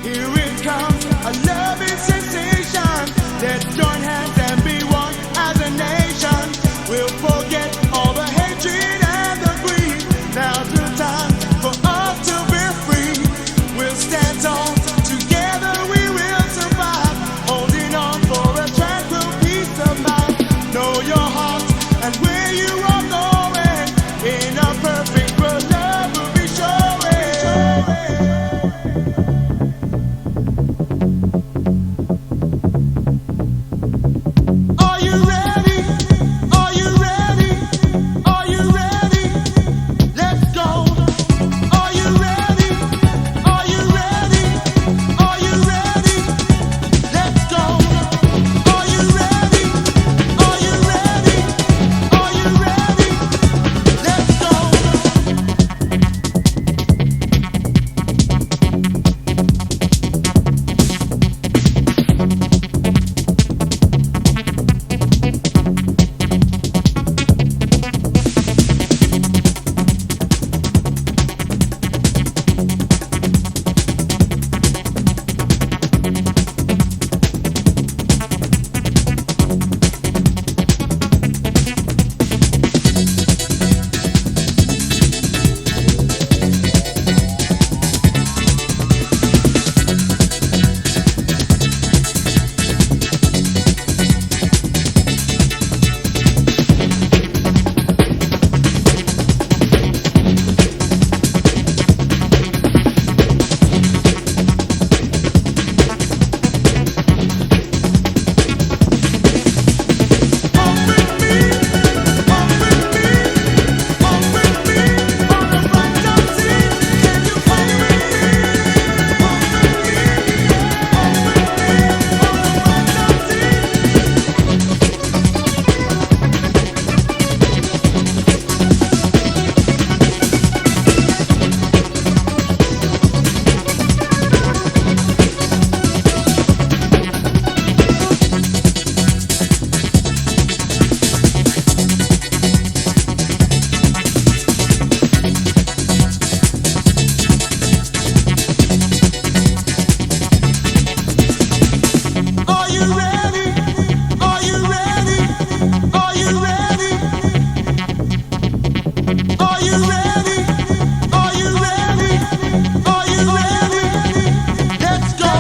Here it comes, a loving sensation. Let's join hands and be one as a nation. We'll forget all the hatred and the greed. Now's the time for us to be free. We'll stand tall, together we will survive. Holding on for a tranquil peace of mind. Know your heart and where you are going. In a perfect world, love will be showing. Are you ready? Are you ready? Are you ready? Let's go. Are you ready? Are you ready? Are you ready? Let's go. Are you ready? Are you ready? Are you ready? Let's go. Are you ready? Are you ready? Are you ready? Are you ready? Are you ready? Are you ready? Let's go.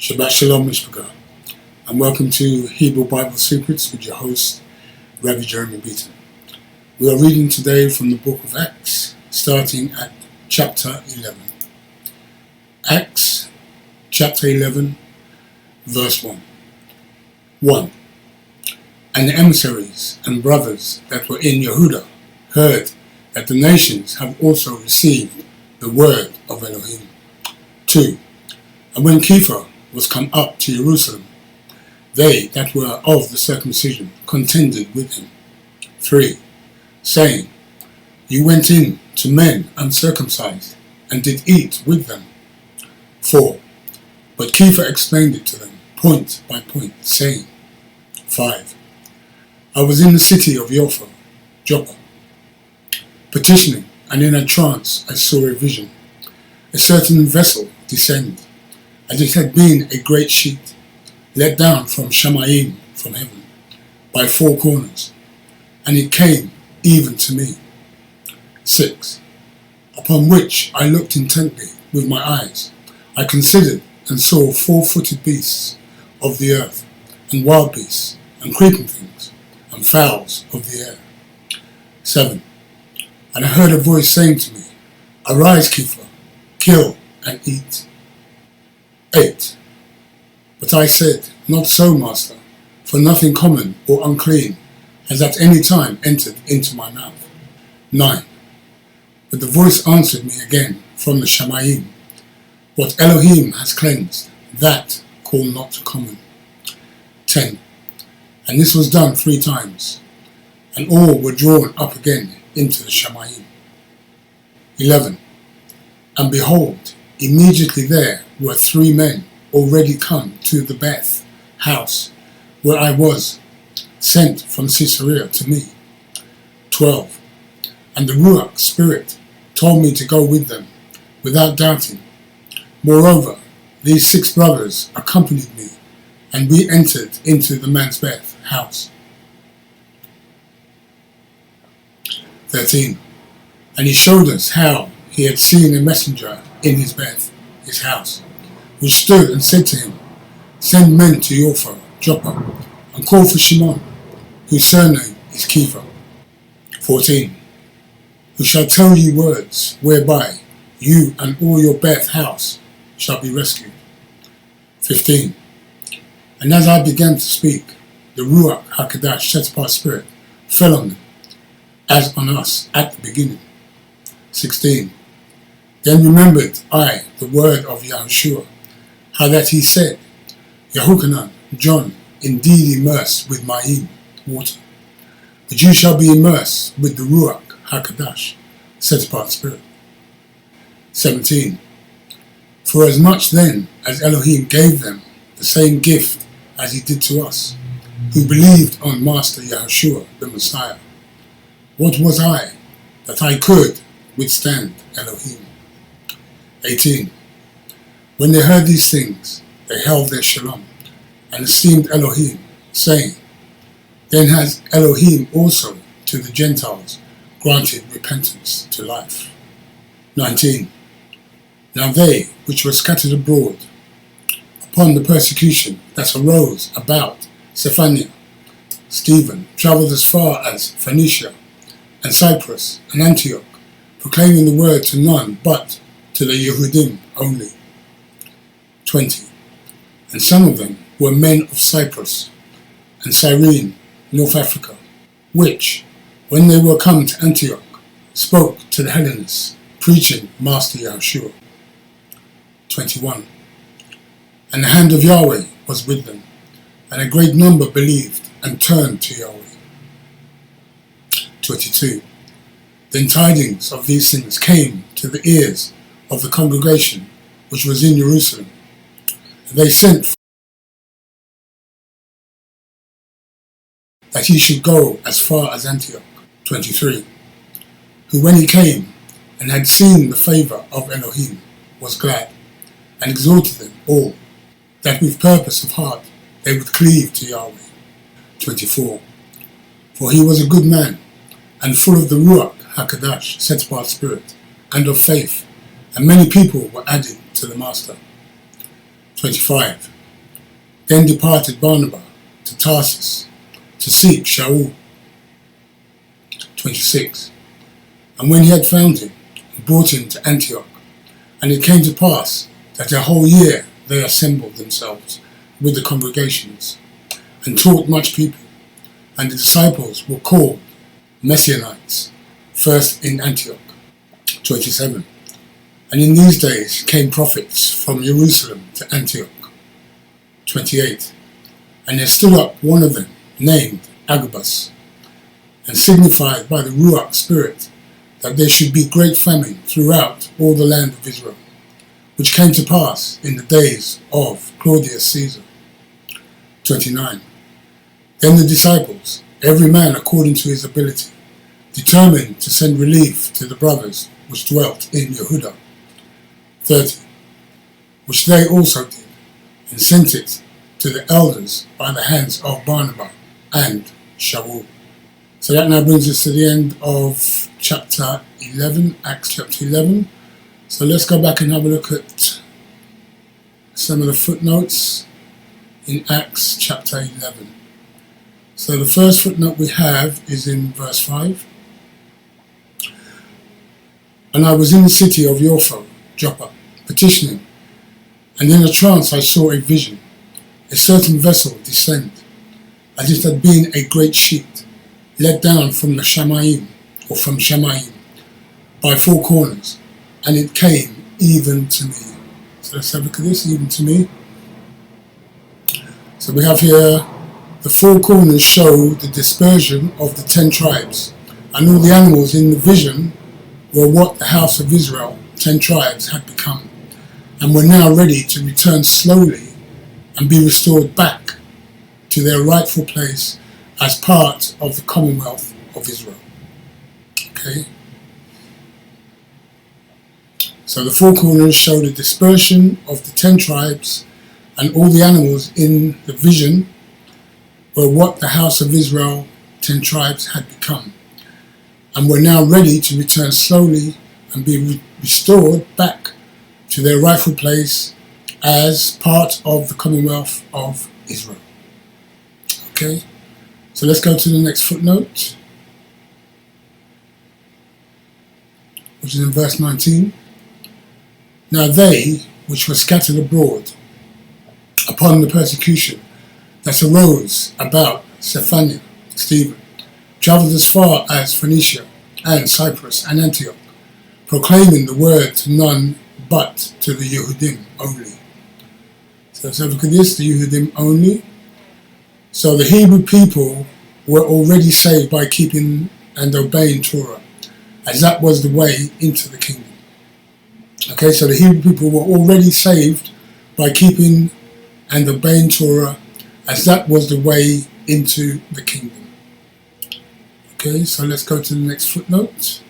Shabbat Shalom, Mishpachah, and welcome to Hebrew Bible Secrets with your host, Rabbi Beaton. We are reading today from the book of Acts, starting at chapter 11. Acts, chapter 11, verse 1. 1. And the emissaries and brothers that were in Yehuda heard that the nations have also received the word of Elohim. 2. And when Kepha was come up to Jerusalem, they that were of the circumcision contended with him. 3. Saying, You went in to men uncircumcised, and did eat with them. 4. But Kepha explained it to them, point by point, saying, 5. I was in the city of Joppa, petitioning, and in a trance I saw a vision, a certain vessel descend, as it had been a great sheet, let down from Shamayim, from heaven, by four corners, and it came even to me. 6. Upon which I looked intently with my eyes. I considered and saw 4-footed beasts of the earth, and wild beasts, and creeping things, and fowls of the air. 7. And I heard a voice saying to me, Arise, Kepha, kill and eat. 8. But I said, Not so, Master, for nothing common or unclean has at any time entered into my mouth. 9. But the voice answered me again from the Shamayim, What Elohim has cleansed, that call not common. 10. And this was done 3 times, and all were drawn up again into the Shamayim. 11. And behold, immediately there were 3 men already come to the Beth house, where I was, sent from Caesarea to me. 12. And the Ruach Spirit told me to go with them, without doubting. Moreover, these 6 brothers accompanied me, and we entered into the man's Beth house. 13. And he showed us how he had seen a messenger in his Beth, his house, which stood and said to him, Send men to Yophar, Joppa, and call for Shimon, whose surname is Kepha. 14. Who shall tell you words whereby you and all your Beth house shall be rescued. 15. And as I began to speak, the Ruach HaKadosh set-apart spirit fell on them, as on us at the beginning. 16. Then remembered I the word of Yahushua, how that he said, Yehochanan, John, indeed immersed with Mayim, water, but you shall be immersed with the Ruach HaKadosh, set-apart spirit. 17. For as much then as Elohim gave them the same gift as he did to us, who believed on Master Yahushua the Messiah, what was I that I could withstand Elohim? 18. When they heard these things, they held their shalom, and esteemed Elohim, saying, Then has Elohim also to the Gentiles granted repentance to life. 19. Now they which were scattered abroad upon the persecution that arose about Cephania, Stephen, travelled as far as Phoenicia and Cyprus and Antioch, proclaiming the word to none but to the Yehudim only. 20. And some of them were men of Cyprus and Cyrene, North Africa, which, when they were come to Antioch, spoke to the Hellenists, preaching Master Yahushua. 21. And the hand of Yahweh was with them, and a great number believed and turned to Yahweh. 22. Then tidings of these things came to the ears of the congregation which was in Jerusalem, and they sent that he should go as far as Antioch. 23. Who when he came and had seen the favour of Elohim was glad, and exhorted them all, that with purpose of heart they would cleave to Yahweh. 24. For he was a good man, and full of the Ruach HaKadosh, set-apart spirit, and of faith, and many people were added to the Master. 25. Then departed Barnabas to Tarsus, to seek Shaul. 26. And when he had found him, he brought him to Antioch. And it came to pass that a whole year they assembled themselves with the congregations, and taught much people. And the disciples were called Messianites, first in Antioch. 27. And in these days came prophets from Jerusalem to Antioch. 28. And there stood up one of them, named Agabus, and signified by the Ruach Spirit that there should be great famine throughout all the land of Israel, which came to pass in the days of Claudius Caesar. 29. Then the disciples, every man according to his ability, determined to send relief to the brothers which dwelt in Yehuda. 30. which they also did, and sent it to the elders by the hands of Barnabas and Shaul. So that now brings us to the end of chapter 11, Acts chapter 11. So let's go back and have a look at some of the footnotes in Acts chapter 11. So the first footnote we have is in verse 5. And I was in the city of Joppa, petitioning, and in a trance I saw a vision, a certain vessel descend, as it had been a great sheet, let down from the Shamayim, or from Shamayim, by four corners, and it came even to me. So let's have a look at this, even to me. So we have here, the four corners show the dispersion of the 10 tribes, and all the animals in the vision were what the house of Israel, 10 tribes, had become, and were now ready to return slowly and be restored back to their rightful place as part of the Commonwealth of Israel. Okay? So the four corners show the dispersion of the 10 tribes, and all the animals in the vision were what the house of Israel, 10 tribes, had become, and were now ready to return slowly and be restored back to their rightful place as part of the Commonwealth of Israel. Okay, so let's go to the next footnote, which is in verse 19. Now they, which were scattered abroad upon the persecution that arose about Stephen, travelled as far as Phoenicia and Cyprus and Antioch, proclaiming the word to none but to the Yehudim only. So let's have a look at this, the Yehudim only. So the Hebrew people were already saved by keeping and obeying Torah, as that was the way into the kingdom. Okay, so the Hebrew people were already saved by keeping and obeying Torah, as that was the way into the kingdom. Okay, so let's go to the next footnote,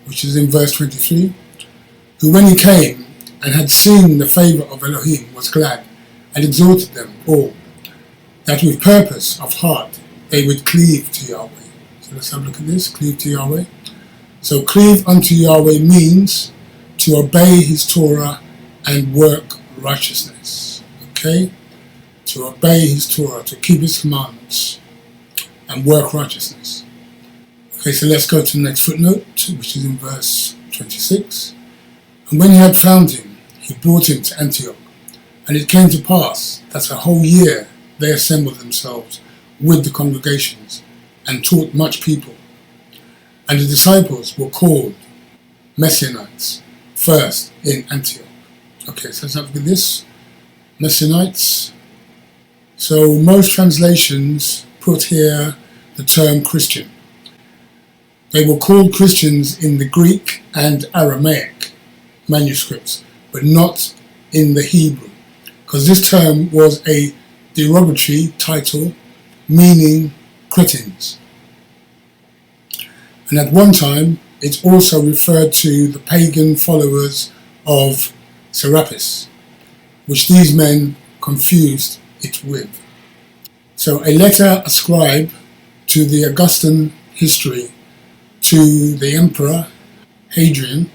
which is in verse 23. Who when he came and had seen the favour of Elohim was glad, and exhorted them all, that with purpose of heart they would cleave to Yahweh. So let's have a look at this, cleave to Yahweh. So cleave unto Yahweh means to obey his Torah and work righteousness. Okay? To obey his Torah, to keep his commandments and work righteousness. Okay, so let's go to the next footnote, which is in verse 26. And when he had found him, he brought him to Antioch. And it came to pass that a whole year they assembled themselves with the congregations and taught much people. And the disciples were called Messianites first in Antioch. Okay, so let's have a look at this. Messianites. So most translations put here the term Christian. They were called Christians in the Greek and Aramaic manuscripts, but not in the Hebrew, because this term was a derogatory title meaning Cretans. And at one time it also referred to the pagan followers of Serapis, which these men confused it with. So a letter ascribed to the Augustan history to the Emperor Hadrian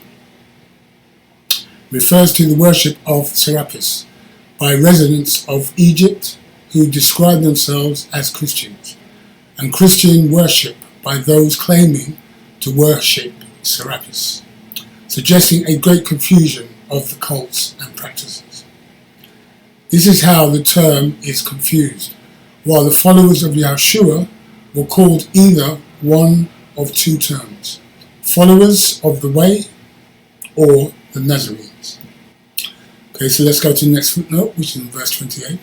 refers to the worship of Serapis by residents of Egypt who describe themselves as Christians, and Christian worship by those claiming to worship Serapis, suggesting a great confusion of the cults and practices. This is how the term is confused, while the followers of Yahshua were called either one of two terms: followers of the way or the Nazarenes. Okay, so let's go to the next footnote, which is in verse 28.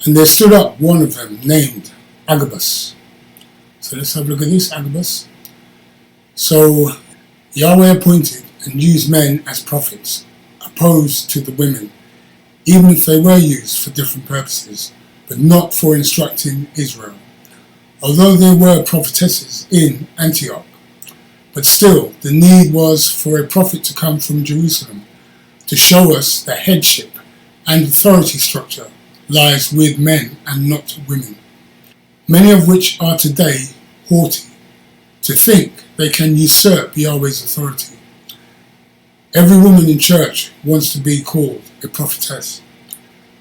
And there stood up one of them named Agabus. So let's have a look at this, Agabus. So Yahweh appointed and used men as prophets, opposed to the women, even if they were used for different purposes, but not for instructing Israel. Although there were prophetesses in Antioch, But still, the need was for a prophet to come from Jerusalem to show us the headship and authority structure lies with men and not women, many of which are today haughty, to think they can usurp Yahweh's authority. Every woman in church wants to be called a prophetess,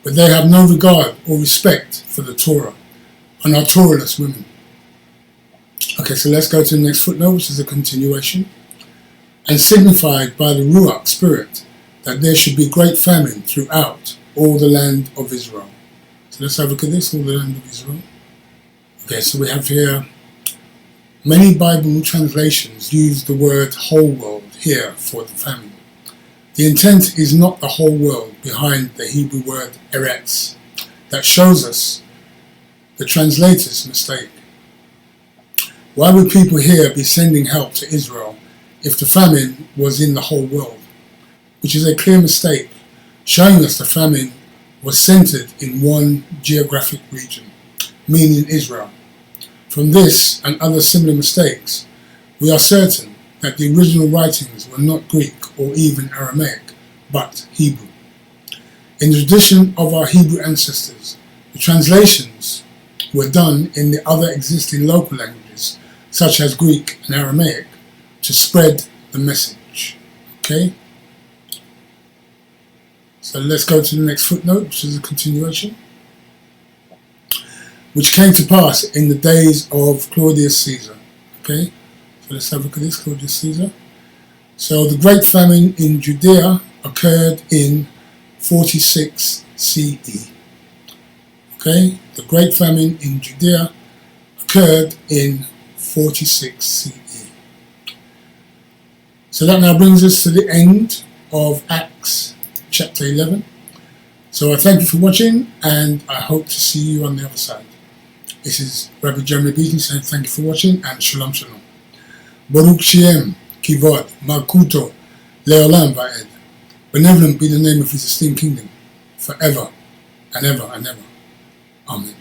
but they have no regard or respect for the Torah and are Torahless women. Okay, so let's go to the next footnote, which is a continuation. And signified by the Ruach spirit that there should be great famine throughout all the land of Israel. So let's have a look at this, all the land of Israel. Okay, so we have here, many Bible translations use the word whole world here for the famine. The intent is not the whole world behind the Hebrew word eretz. That shows us the translator's mistake. Why would people here be sending help to Israel if the famine was in the whole world? Which is a clear mistake, showing us the famine was centered in one geographic region, meaning Israel. From this and other similar mistakes, we are certain that the original writings were not Greek or even Aramaic, but Hebrew. In the tradition of our Hebrew ancestors, the translations were done in the other existing local languages, such as Greek and Aramaic, to spread the message. Okay? So let's go to the next footnote, which is a continuation. Which came to pass in the days of Claudius Caesar. Okay? So let's have a look at this, Claudius Caesar. So the great famine in Judea occurred in 46 CE. Okay? The great famine in Judea occurred in 46 CE. So that now brings us to the end of Acts chapter 11. So I thank you for watching, and I hope to see you on the other side. This is Rabbi Beaton saying thank you for watching, and Shalom Shalom. Baruch Shem, Kivod, Malkuto, Leolam Va'ed. Benevolent be the name of his esteemed kingdom, forever and ever and ever. Amen.